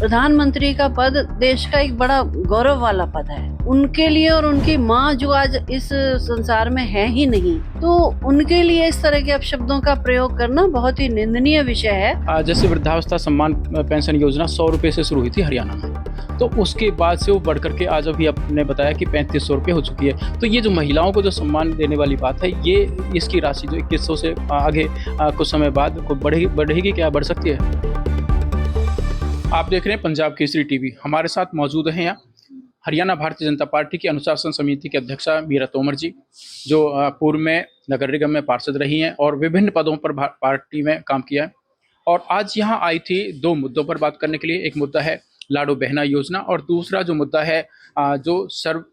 प्रधानमंत्री का पद देश का एक बड़ा गौरव वाला पद है उनके लिए, और उनकी माँ जो आज इस संसार में है ही नहीं, तो उनके लिए इस तरह के अपशब्दों का प्रयोग करना बहुत ही निंदनीय विषय है। जैसे वृद्धावस्था सम्मान पेंशन योजना 100 रुपये से शुरू हुई थी हरियाणा में, तो उसके बाद से वो बढ़ करके आज अभी आपने बताया कि 3500 रुपये हो चुकी है। तो ये जो महिलाओं को जो सम्मान देने वाली बात है, ये इसकी राशि जो 2100 से आगे कुछ समय बाद बढ़ेगी क्या, बढ़ सकती है? आप देख रहे हैं पंजाब केसरी टीवी। हमारे साथ मौजूद हैं यहाँ हरियाणा भारतीय जनता पार्टी की अनुशासन समिति की अध्यक्षा मीरा तोमर जी, जो पूर्व में नगर निगम में पार्षद रही हैं और विभिन्न पदों पर पार्टी में काम किया है, और आज यहाँ आई थी दो मुद्दों पर बात करने के लिए। एक मुद्दा है लाडो बहना योजना, और दूसरा जो मुद्दा है जो सर्व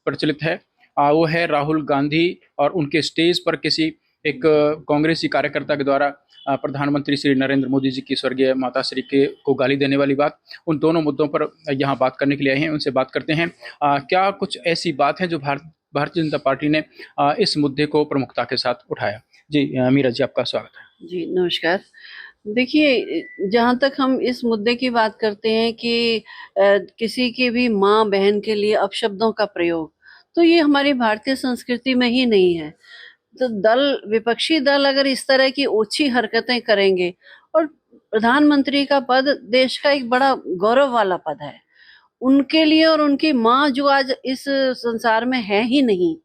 प्रचलित है वो है राहुल गांधी और उनके स्टेज पर किसी एक कांग्रेसी कार्यकर्ता के द्वारा प्रधानमंत्री श्री नरेंद्र मोदी जी की स्वर्गीय माता श्री के को गाली देने वाली बात। उन दोनों मुद्दों पर यहाँ बात करने के लिए आए हैं, उनसे बात करते हैं। क्या कुछ ऐसी बात है जो भारतीय जनता पार्टी ने इस मुद्दे को प्रमुखता के साथ उठाया? जी मीरा जी, आपका स्वागत है। जी नमस्कार। देखिए, जहाँ तक हम इस मुद्दे की बात करते हैं कि किसी की भी माँ बहन के लिए अपशब्दों का प्रयोग, तो ये हमारी भारतीय संस्कृति में ही नहीं है। तो विपक्षी दल अगर इस तरह की ओछी हरकतें करेंगे, और प्रधानमंत्री का पद देश का एक बड़ा गौरव वाला पद है उनके लिए, और उनकी माँ जो आज इस संसार में है ही नहीं,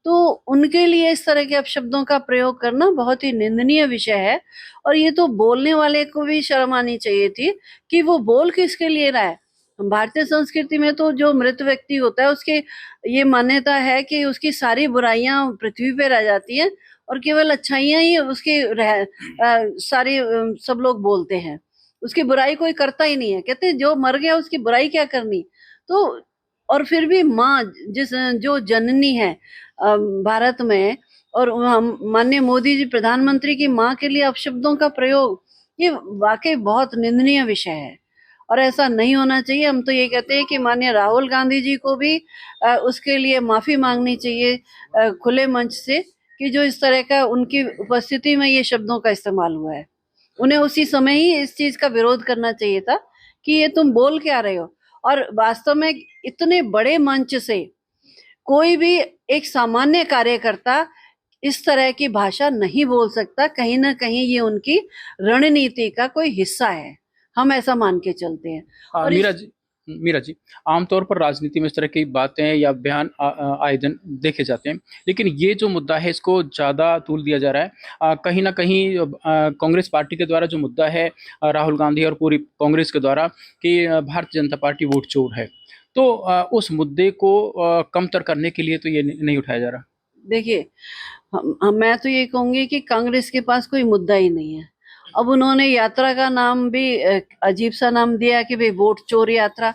तो उनके लिए इस तरह के अपशब्दों का प्रयोग करना बहुत ही निंदनीय विषय है। और ये तो बोलने वाले को भी शर्म आनी चाहिए थी कि वो बोल किसके लिए रहा है। भारतीय संस्कृति में तो जो मृत व्यक्ति होता है उसके ये मान्यता है कि उसकी सारी बुराइयां पृथ्वी पे रह जाती हैं और केवल अच्छाइयां ही उसकी सारी सब लोग बोलते हैं। उसकी बुराई कोई करता ही नहीं है। कहते जो मर गया उसकी बुराई क्या करनी। तो और फिर भी माँ जो जननी है भारत में, और हम माननीय मोदी जी प्रधानमंत्री की माँ के लिए अपशब्दों का प्रयोग, ये वाकई बहुत निंदनीय विषय है और ऐसा नहीं होना चाहिए। हम तो ये कहते हैं कि माननीय राहुल गांधी जी को भी उसके लिए माफी मांगनी चाहिए खुले मंच से, कि जो इस तरह का उनकी उपस्थिति में ये शब्दों का इस्तेमाल हुआ है। उन्हें उसी समय ही इस चीज का विरोध करना चाहिए था कि ये तुम बोल क्या रहे हो। और वास्तव में इतने बड़े मंच से कोई भी एक सामान्य कार्यकर्ता इस तरह की भाषा नहीं बोल सकता। कहीं ना कहीं ये उनकी रणनीति का कोई हिस्सा है, हम ऐसा मान के चलते हैं। और मीरा जी, आमतौर पर राजनीति में इस तरह की बातें या बयान आए दिन देखे जाते हैं, लेकिन ये जो मुद्दा है इसको ज़्यादा तूल दिया जा रहा है। कहीं ना कहीं कांग्रेस पार्टी के द्वारा जो मुद्दा है राहुल गांधी और पूरी कांग्रेस के द्वारा कि भारतीय जनता पार्टी वोट चोर है, तो उस मुद्दे को कमतर करने के लिए तो ये नहीं उठाया जा रहा। देखिए, मैं तो ये कहूंगी कि कांग्रेस के पास कोई मुद्दा ही नहीं है। अब उन्होंने यात्रा का नाम भी अजीब सा नाम दिया कि भाई वोट चोर यात्रा।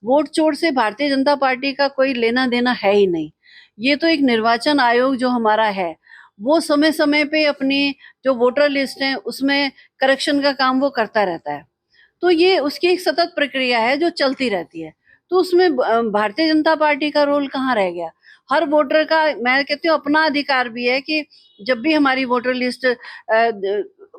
वोट चोर से भारतीय जनता पार्टी का कोई लेना देना है ही नहीं। ये तो एक निर्वाचन आयोग जो हमारा है, वो समय समय पे अपनी जो वोटर लिस्ट है उसमें करेक्शन का काम वो करता रहता है। तो ये उसकी एक सतत प्रक्रिया है जो चलती रहती है। तो उसमें भारतीय जनता पार्टी का रोल कहाँ रह गया। हर वोटर का, मैं कहती हूँ, अपना अधिकार भी है कि जब भी हमारी वोटर लिस्ट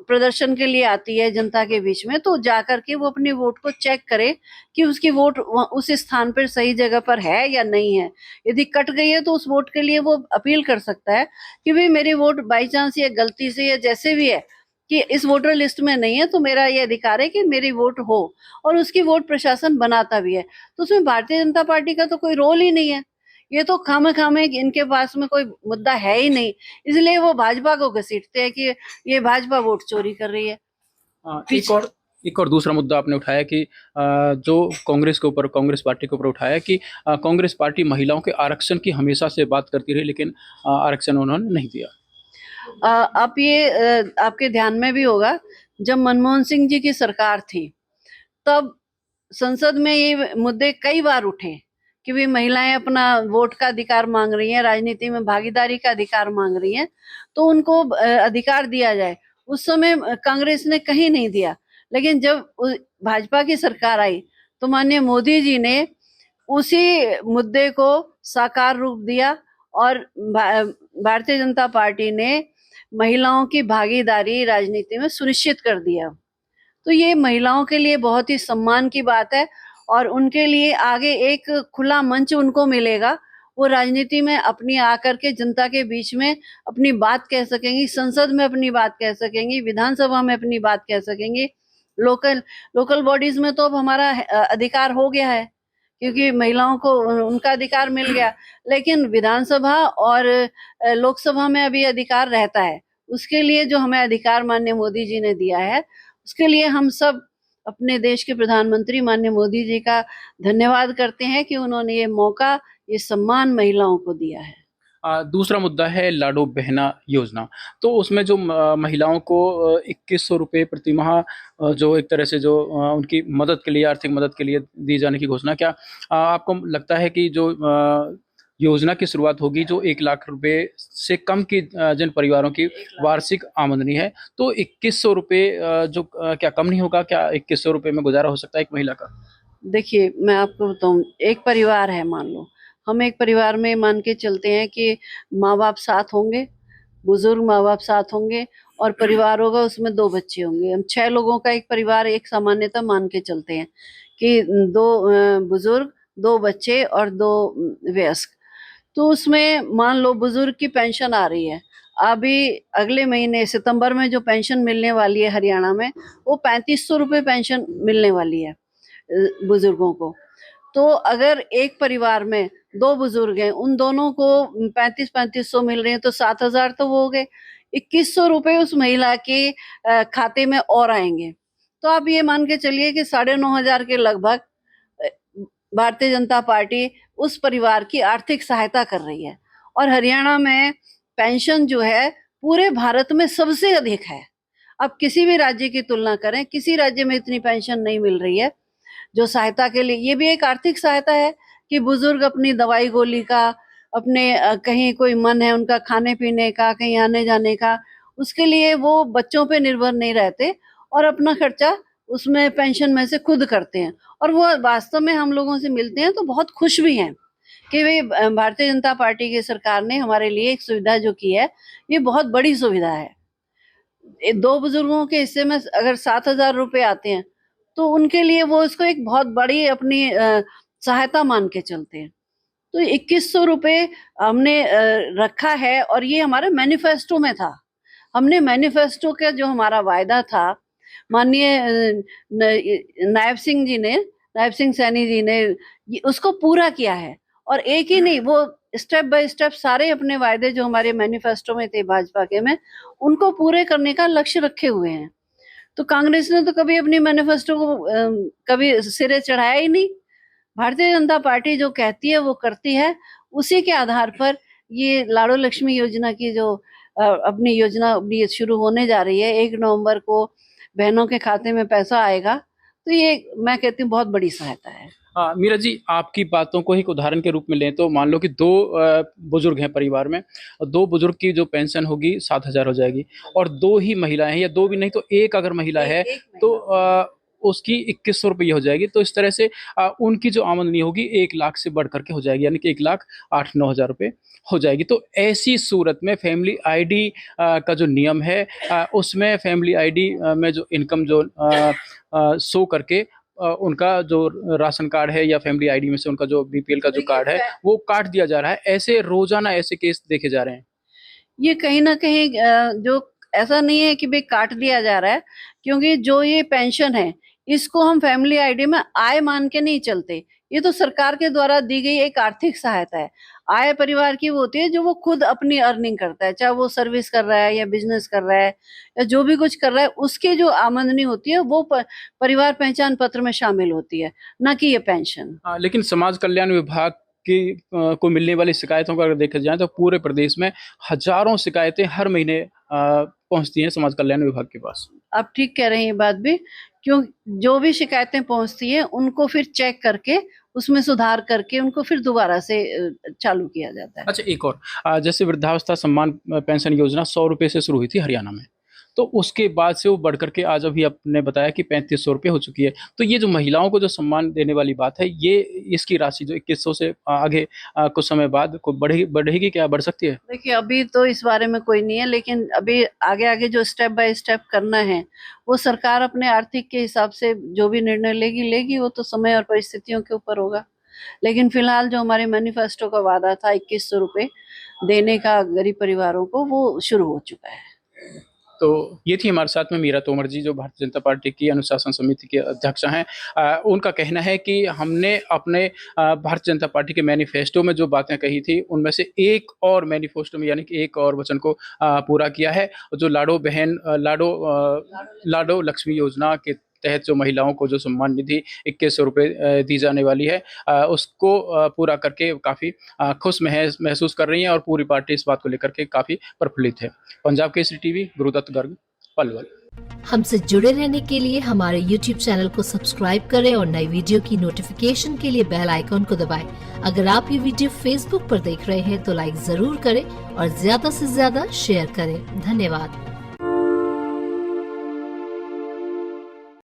प्रदर्शन के लिए आती है जनता के बीच में, तो जाकर के वो अपनी वोट को चेक करे कि उसकी वोट उस स्थान पर सही जगह पर है या नहीं है। यदि कट गई है तो उस वोट के लिए वो अपील कर सकता है कि भाई मेरी वोट बाई चांस या गलती से या जैसे भी है कि इस वोटर लिस्ट में नहीं है, तो मेरा ये अधिकार है कि मेरी वोट हो। और उसकी वोट प्रशासन बनाता भी है। तो उसमें भारतीय जनता पार्टी का तो कोई रोल ही नहीं है। ये तो खामे खामे इनके पास में कोई मुद्दा है ही नहीं, इसलिए वो भाजपा को घसीटते हैं कि ये भाजपा वोट चोरी कर रही है। एक और दूसरा मुद्दा आपने उठाया कि जो कांग्रेस पार्टी के ऊपर उठाया कि कांग्रेस पार्टी महिलाओं के आरक्षण की हमेशा से बात करती रही, लेकिन आरक्षण उन्होंने नहीं दिया। आप ये आपके ध्यान में भी होगा, जब मनमोहन सिंह जी की सरकार थी तब संसद में ये मुद्दे कई बार उठे कि भी महिलाएं अपना वोट का अधिकार मांग रही हैं, राजनीति में भागीदारी का अधिकार मांग रही हैं, तो उनको अधिकार दिया जाए। उस समय कांग्रेस ने कहीं नहीं दिया। लेकिन जब भाजपा की सरकार आई तो माननीय मोदी जी ने उसी मुद्दे को साकार रूप दिया और भारतीय जनता पार्टी ने महिलाओं की भागीदारी राजनीति में सुनिश्चित कर दिया। तो ये महिलाओं के लिए बहुत ही सम्मान की बात है और उनके लिए आगे एक खुला मंच उनको मिलेगा। वो राजनीति में अपनी आकर के जनता के बीच में अपनी बात कह सकेंगी, संसद में अपनी बात कह सकेंगी, विधानसभा में अपनी बात कह सकेंगी। लोकल लोकल बॉडीज में तो अब हमारा अधिकार हो गया है, क्योंकि महिलाओं को उनका अधिकार मिल गया, लेकिन विधानसभा और लोकसभा में अभी अधिकार रहता है। उसके लिए जो हमें अधिकार माननीय मोदी जी ने दिया है, उसके लिए हम सब अपने देश के प्रधानमंत्री माननीय मोदी जी का धन्यवाद करते हैं कि उन्होंने ये मौका, ये सम्मान महिलाओं को दिया है। दूसरा मुद्दा है लाडो बहना योजना। तो उसमें जो महिलाओं को 2100 रुपये प्रति माह जो एक तरह से जो उनकी मदद के लिए, आर्थिक मदद के लिए दी जाने की घोषणा, क्या आपको लगता है कि जो योजना की शुरुआत होगी जो 1 लाख रुपए से कम की जिन परिवारों की वार्षिक आमदनी है, तो 2100 रुपये जो क्या कम नहीं होगा? क्या 2100 रुपये में गुजारा हो सकता है एक महिला का? देखिए, मैं आपको बताऊं, एक परिवार है, मान लो हम एक परिवार में मान के चलते हैं कि माँ बाप साथ होंगे, बुजुर्ग माँ बाप साथ होंगे और परिवार होगा, उसमें 2 बच्चे होंगे। हम 6 लोगों का एक परिवार एक सामान्यतः मान के चलते हैं कि 2 बुजुर्ग, 2 बच्चे और 2 वयस्क। तो उसमें मान लो बुजुर्ग की पेंशन आ रही है, अभी अगले महीने सितंबर में जो पेंशन मिलने वाली है हरियाणा में, वो 3500 रुपये पेंशन मिलने वाली है बुजुर्गों को। तो अगर एक परिवार में 2 बुजुर्ग हैं, उन दोनों को 3500 मिल रहे हैं, तो 7000 तो वो हो गए। 2100 रुपये उस महिला के खाते में और आएंगे। तो आप ये मान के चलिए कि 9500 के लगभग भारतीय जनता पार्टी उस परिवार की आर्थिक सहायता कर रही है। और हरियाणा में पेंशन जो है पूरे भारत में सबसे अधिक है। अब किसी भी राज्य की तुलना करें, किसी राज्य में इतनी पेंशन नहीं मिल रही है जो सहायता के लिए। ये भी एक आर्थिक सहायता है कि बुजुर्ग अपनी दवाई गोली का, अपने कहीं कोई मन है उनका खाने पीने का, कहीं आने जाने का, उसके लिए वो बच्चों पे निर्भर नहीं रहते और अपना खर्चा उसमें पेंशन में से खुद करते हैं। और वो वास्तव में हम लोगों से मिलते हैं तो बहुत खुश भी हैं कि वे भारतीय जनता पार्टी की सरकार ने हमारे लिए एक सुविधा जो की है, ये बहुत बड़ी सुविधा है। 2 बुजुर्गों के हिस्से में अगर 7000 रुपये आते हैं, तो उनके लिए वो इसको एक बहुत बड़ी अपनी सहायता मान के चलते हैं। तो 2100 रुपये हमने रखा है और ये हमारे मैनिफेस्टो में था। हमने मैनिफेस्टो का जो हमारा वायदा था, माननीय नायब सिंह सैनी जी ने उसको पूरा किया है। और एक ही नहीं, वो स्टेप बाय स्टेप सारे अपने वायदे जो हमारे मैनिफेस्टो में थे भाजपा के में, उनको पूरे करने का लक्ष्य रखे हुए हैं। तो कांग्रेस ने तो कभी अपनी मैनिफेस्टो को कभी सिरे चढ़ाया ही नहीं। भारतीय जनता पार्टी जो कहती है वो करती है। उसी के आधार पर ये लाडो लक्ष्मी योजना की जो अपनी योजना अभी शुरू होने जा रही है, 1 नवंबर को बहनों के खाते में पैसा आएगा। तो ये मैं कहती हूँ बहुत बड़ी सहायता है। मीरा जी, आपकी बातों को एक उदाहरण के रूप में लें तो मान लो कि 2 बुजुर्ग हैं परिवार में, और 2 बुजुर्ग की जो पेंशन होगी 7000 हो जाएगी, और 2 ही महिलाएं हैं, या 2 भी नहीं तो 1 अगर महिला है तो उसकी 2100 रुपये हो जाएगी। तो इस तरह से उनकी जो आमदनी होगी 1 लाख से बढ़ करके हो जाएगी, यानी कि 1,08,9,000 रुपये हो जाएगी। तो ऐसी सूरत में फैमिली आईडी का जो नियम है, उसमें फैमिली आईडी में जो इनकम जो शो करके उनका जो राशन कार्ड है या फैमिली आईडी में से उनका जो बीपीएल का जो कार्ड है वो काट दिया जा रहा है। ऐसे रोजाना ऐसे केस देखे जा रहे हैं। ये कहीं ना कहीं जो ऐसा नहीं है कि भाई काट दिया जा रहा है, क्योंकि जो ये पेंशन है इसको हम फैमिली आईडी में आय मान के नहीं चलते। ये तो सरकार के द्वारा दी गई एक आर्थिक सहायता है। आय परिवार की वो होती है जो वो खुद अपनी अर्निंग करता है, चाहे वो सर्विस कर रहा है या बिजनेस कर रहा है या जो भी कुछ कर रहा है, उसकी जो आमदनी होती है वो परिवार पहचान पत्र में शामिल होती है, ना कि ये पेंशन। लेकिन समाज कल्याण विभाग की को मिलने वाली शिकायतों को अगर देखा जाए तो पूरे प्रदेश में हजारों शिकायतें हर महीने पहुंचती हैं समाज कल्याण विभाग के पास। आप ठीक कह रहे हैं ये बात भी, क्यों जो भी शिकायतें पहुंचती है उनको फिर चेक करके उसमें सुधार करके उनको फिर दोबारा से चालू किया जाता है। अच्छा, एक और जैसे वृद्धावस्था सम्मान पेंशन योजना 100 रुपये से शुरू हुई थी हरियाणा में, तो उसके बाद से वो बढ़ करके आज अभी आपने बताया कि 3500 रुपये हो चुकी है। तो ये जो महिलाओं को जो सम्मान देने वाली बात है, ये इसकी राशि जो 2100 से आगे कुछ समय बाद को बढ़ेगी क्या, बढ़ सकती है? देखिए, अभी तो इस बारे में कोई नहीं है, लेकिन अभी आगे-आगे जो स्टेप बाय स्टेप करना है, वो सरकार अपने आर्थिक के हिसाब से जो भी निर्णय लेगी, वो तो समय और परिस्थितियों के ऊपर होगा। लेकिन फिलहाल जो हमारे मैनिफेस्टो का वादा था 2100 रुपए देने का गरीब परिवारों को, वो शुरू हो चुका है। तो ये थी हमारे साथ में मीरा तोमर जी, जो भारतीय जनता पार्टी की अनुशासन समिति के अध्यक्ष हैं। उनका कहना है कि हमने अपने भारतीय जनता पार्टी के मैनिफेस्टो में जो बातें कही थी, उनमें से एक और मैनिफेस्टो में यानी कि एक और वचन को पूरा किया है। जो लाडो लक्ष्मी योजना के तहत जो महिलाओं को जो सम्मान निधि 2100 रुपये दी जाने वाली है, उसको पूरा करके काफ़ी खुश महसूस कर रही हैं और पूरी पार्टी इस बात को लेकर के काफ़ी प्रफुल्लित है। पंजाब केसरी टीवी, गुरुदत्त गर्ग, पलवल। हमसे जुड़े रहने के लिए हमारे YouTube चैनल को सब्सक्राइब करें और नई वीडियो की नोटिफिकेशन के लिए बेल आइकॉन को दबाएं। अगर आप ये वीडियो Facebook पर देख रहे हैं तो लाइक जरूर करें और ज्यादा से ज्यादा शेयर करें। धन्यवाद।